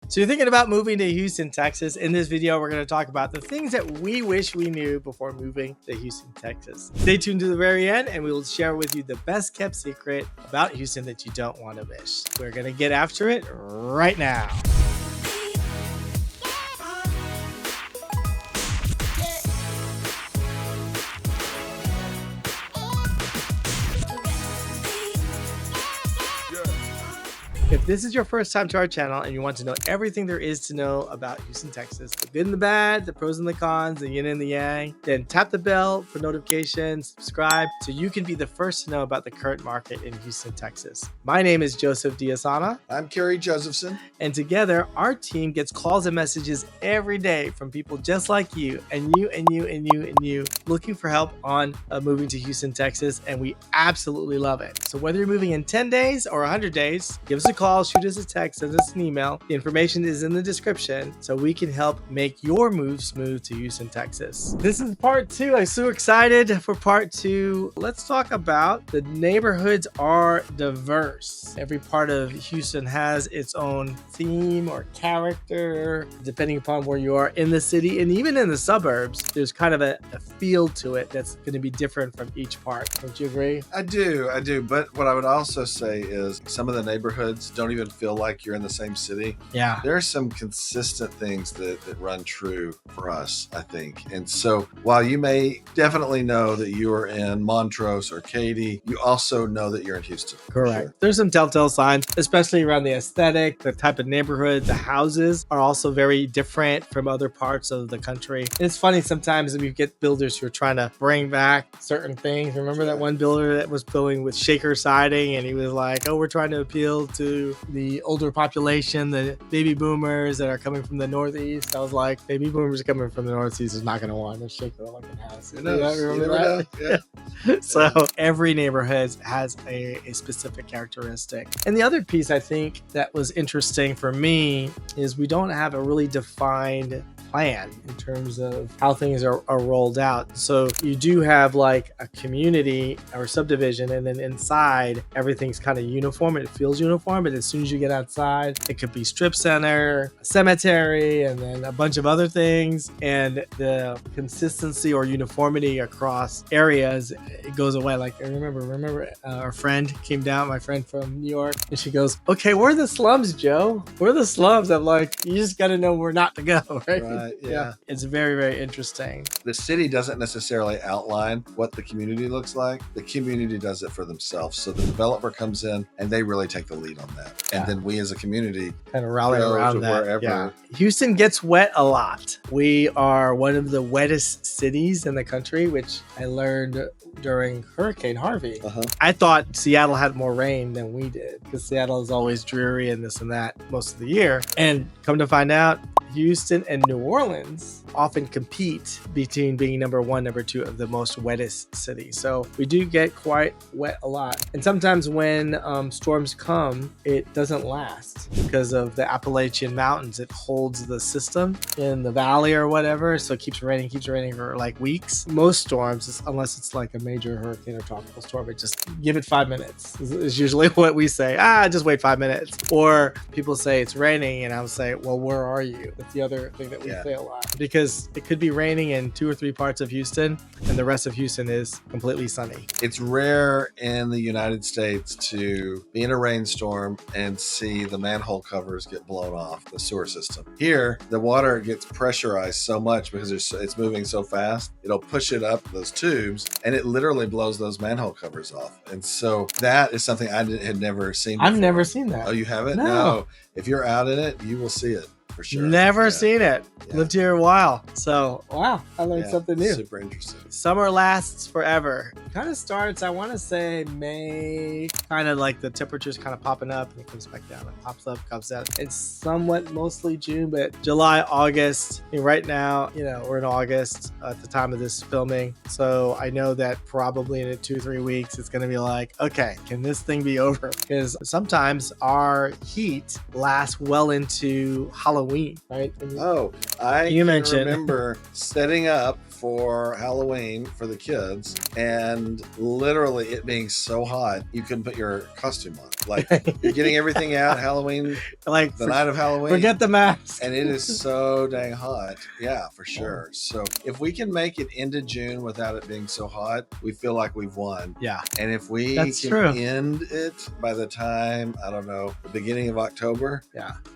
So you're thinking about moving to Houston, Texas. In this video, we're going to talk about the things that we wish we knew before moving to Houston, Texas. Stay tuned to the very end and we will share with you the best kept secret about Houston that you don't want to miss. We're going to get after it right now. If this is your first time to our channel and you want to know everything there is to know about Houston, Texas, the good and the bad, the pros and the cons, the yin and the yang, then tap the bell for notifications, subscribe, so you can be the first to know about the current market in Houston, Texas. My name is Joseph Diasana. I'm Kerry Josephson. And together, our team gets calls and messages every day from people just like you and you and you and you and you looking for help on moving to Houston, Texas, and we absolutely love it. So whether you're moving in 10 days or 100 days, give us a call, shoot us a text, send us an email. The information is in the description so we can help make your move smooth to Houston, Texas. This is part 2. I'm so excited for part 2. Let's talk about the neighborhoods are diverse. Every part of Houston has its own theme or character, depending upon where you are in the city. And even in the suburbs, there's kind of a feel to it that's going to be different from each part. Don't you agree? I do. But what I would also say is some of the neighborhoods don't even feel like you're in the same city. Yeah. There are some consistent things that run true for us, I think. And so while you may definitely know that you are in Montrose or Katy, you also know that you're in Houston. Correct. Sure. There's some telltale signs, especially around the aesthetic, the type of neighborhood. The houses are also very different from other parts of the country. And it's funny sometimes that we get builders who are trying to bring back certain things. Remember that one builder that was building with shaker siding and he was like, oh, we're trying to appeal to the older population, the baby boomers that are coming from the Northeast. I was like, baby boomers coming from the Northeast is not going to want a shaker looking house. You remember that? Yeah. So every neighborhood has a specific characteristic. And the other piece I think that was interesting for me is we don't have a really defined plan in terms of how things are rolled out. So you do have like a community or subdivision, and then inside everything's kind of uniform. It feels uniform, but as soon as you get outside, it could be strip center, a cemetery, and then a bunch of other things. And the consistency or uniformity across areas, it goes away. Like I remember our friend came down, my friend from New York, and she goes, okay, where are the slums, Joe? Where are the slums? I'm like, you just got to know where not to go, right? Yeah. It's very, very interesting. The city doesn't necessarily outline what the community looks like. The community does it for themselves. So the developer comes in and they really take the lead on that. And then we as a community kind of rally around that. Wherever. Yeah. Houston gets wet a lot. We are one of the wettest cities in the country, which I learned during Hurricane Harvey. I thought Seattle had more rain than we did because Seattle is always dreary and this and that most of the year. And come to find out, Houston and New Orleans often compete between being number 1, number 2 of the most wettest cities. So we do get quite wet a lot. And sometimes when storms come, it doesn't last because of the Appalachian Mountains. It holds the system in the valley or whatever. So it keeps raining for like weeks. Most storms, unless it's like a major hurricane or tropical storm, it just give it 5 minutes is usually what we say. Just wait 5 minutes. Or people say it's raining and I'll say, well, where are you? That's the other thing that we say a lot, because it could be raining in 2 or 3 parts of Houston and the rest of Houston is completely sunny. It's rare in the United States to be in a rainstorm and see the manhole covers get blown off the sewer system. Here, the water gets pressurized so much because it's moving so fast. It'll push it up those tubes and it literally blows those manhole covers off. And so that is something I had never seen before. I've never seen that. Oh, you haven't? No. If you're out in it, you will see it. For sure. Never seen it. Lived here a while. So, wow, I learned something new. Super interesting. Summer lasts forever. Kind of starts, I want to say May, kind of like the temperature's kind of popping up and it comes back down. It pops up, comes down. It's somewhat mostly June, but July, August. Right now, we're in August at the time of this filming. So I know that probably in 2-3 weeks, it's going to be like, okay, can this thing be over? Because sometimes our heat lasts well into Halloween, right? I remember setting up for Halloween for the kids, and literally it being so hot you couldn't put your costume on. Like you're getting everything out Halloween, like the night of Halloween. Forget the mask. And it is so dang hot. Yeah, for sure. So if we can make it into June without it being so hot, we feel like we've won. Yeah. And if we can end it by the time, I don't know, the beginning of October,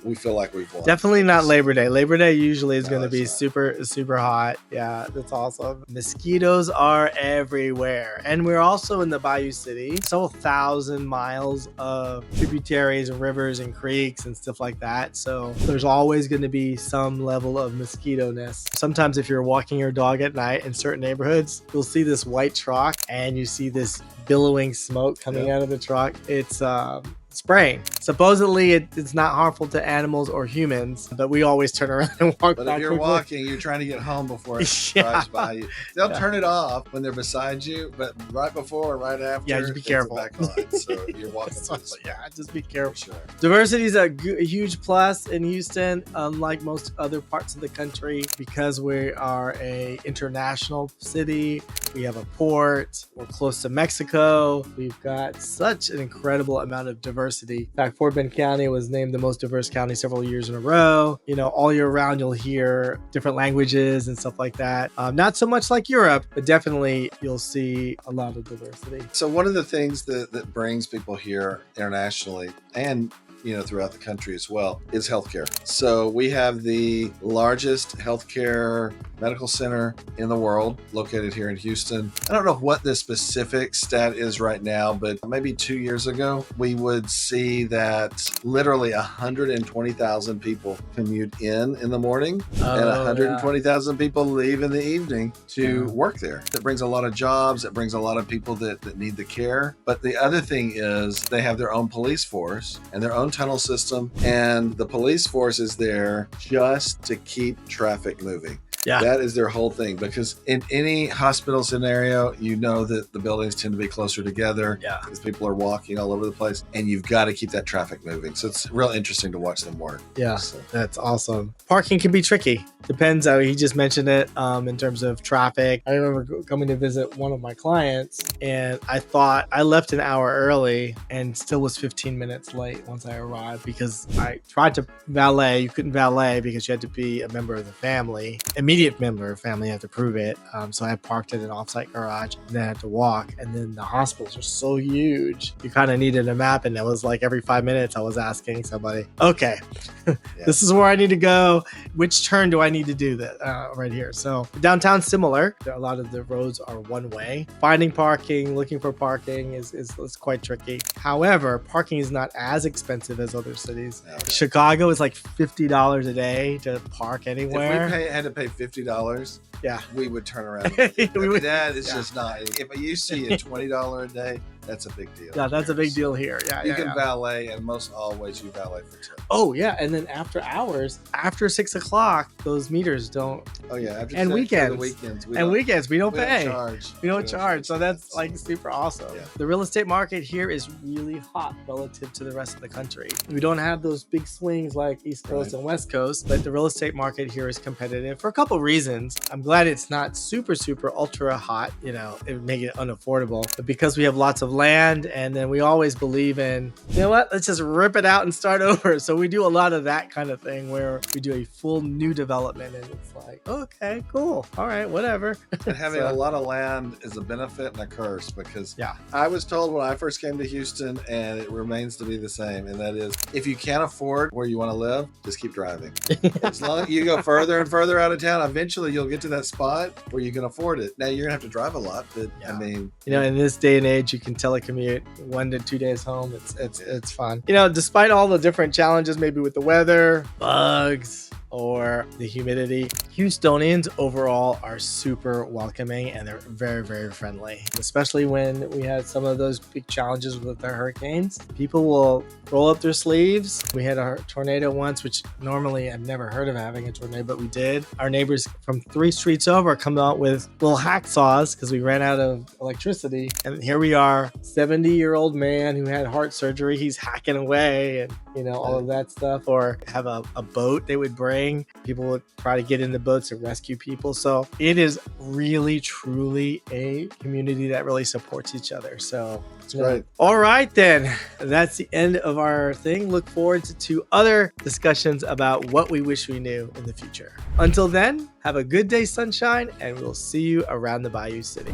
we feel like we've won. Definitely not Labor Day. Labor Day usually is going to be super hot. Yeah, that's awesome. Mosquitoes are everywhere. And we're also in the Bayou City. So 1,000 miles of tributaries and rivers and creeks and stuff like that. So there's always going to be some level of mosquito nest. Sometimes if you're walking your dog at night in certain neighborhoods, you'll see this white truck and you see this billowing smoke coming out of the truck. It's spraying. Supposedly it's not harmful to animals or humans, but we always turn around and walk back. But if you're walking, you're trying to get home before it drives by you. They'll turn it off when they're beside you, but right before or right after, just be careful. Back on. So you're walking. Just be careful. Sure. Diversity is a huge plus in Houston, unlike most other parts of the country, because we are a international city. We have a port. We're close to Mexico. We've got such an incredible amount of diversity. In fact, Fort Bend County was named the most diverse county several years in a row. You know, all year round, you'll hear different languages and stuff like that. Not so much like Europe, but definitely you'll see a lot of diversity. So one of the things that brings people here internationally and throughout the country as well, is healthcare. So we have the largest healthcare medical center in the world located here in Houston. I don't know what the specific stat is right now, but maybe 2 years ago, we would see that literally 120,000 people commute in the morning and 120,000 people leave in the evening to work there. That brings a lot of jobs. It brings a lot of people that need the care. But the other thing is they have their own police force and their own tunnel system, and the police force is there just to keep traffic moving. Yeah. That is their whole thing, because in any hospital scenario, that the buildings tend to be closer together because people are walking all over the place, and you've got to keep that traffic moving. So it's real interesting to watch them work. Yeah, that's awesome. Parking can be tricky. Depends. He just mentioned it in terms of traffic. I remember coming to visit one of my clients, and I thought I left an hour early and still was 15 minutes late once I arrived, because I tried to valet. You couldn't valet because you had to be a member of the family. Immediate member of family, you have to prove it. So I parked in an offsite garage and then I had to walk. And then the hospitals are so huge. You kind of needed a map. And it was like every 5 minutes I was asking somebody, okay, this is where I need to go. Which turn do I need to do that right here? So downtown, similar. A lot of the roads are one way. Finding parking, looking for parking is quite tricky. However, parking is not as expensive as other cities. Chicago is like $50 a day to park anywhere. If we had to pay $50, we would turn around. That is just not. If you see a $20 a day, that's a big deal. Yeah, that's a big deal here. You can valet, and most always you valet for tip. Oh yeah, and then after hours, after 6 o'clock, those meters don't. Oh yeah, after and weekends, we don't pay. We don't charge. So that's like super awesome. Yeah. The real estate market here is really hot relative to the rest of the country. We don't have those big swings like East Coast and West Coast, but the real estate market here is competitive for a couple reasons. I'm glad it's not super ultra hot. It would make it unaffordable, but because we have lots of land, and then we always believe in, let's just rip it out and start over. So we do a lot of that kind of thing where we do a full new development, and it's like, okay, cool, all right, whatever. And having a lot of land is a benefit and a curse, because I was told when I first came to Houston, and it remains to be the same, and that is, if you can't afford where you want to live, just keep driving. As long as you go further and further out of town, eventually you'll get to that spot where you can afford it. Now you're gonna have to drive a lot, but I mean, in this day and age, you can telecommute 1 to 2 days home. It's fun. Despite all the different challenges, maybe with the weather, bugs, or the humidity, Houstonians overall are super welcoming, and they're very, very friendly. Especially when we had some of those big challenges with the hurricanes. People will roll up their sleeves. We had a tornado once, which normally I've never heard of having a tornado, but we did. Our neighbors from 3 streets over come out with little hacksaws because we ran out of electricity. And here we are, 70-year-old man who had heart surgery. He's hacking away, and all of that stuff, or have a boat they would bring. People would try to get in the boats and rescue people. So it is really, truly a community that really supports each other. So it's great. All right, then. That's the end of our thing. Look forward to other discussions about what we wish we knew in the future. Until then, have a good day, sunshine, and we'll see you around the Bayou City.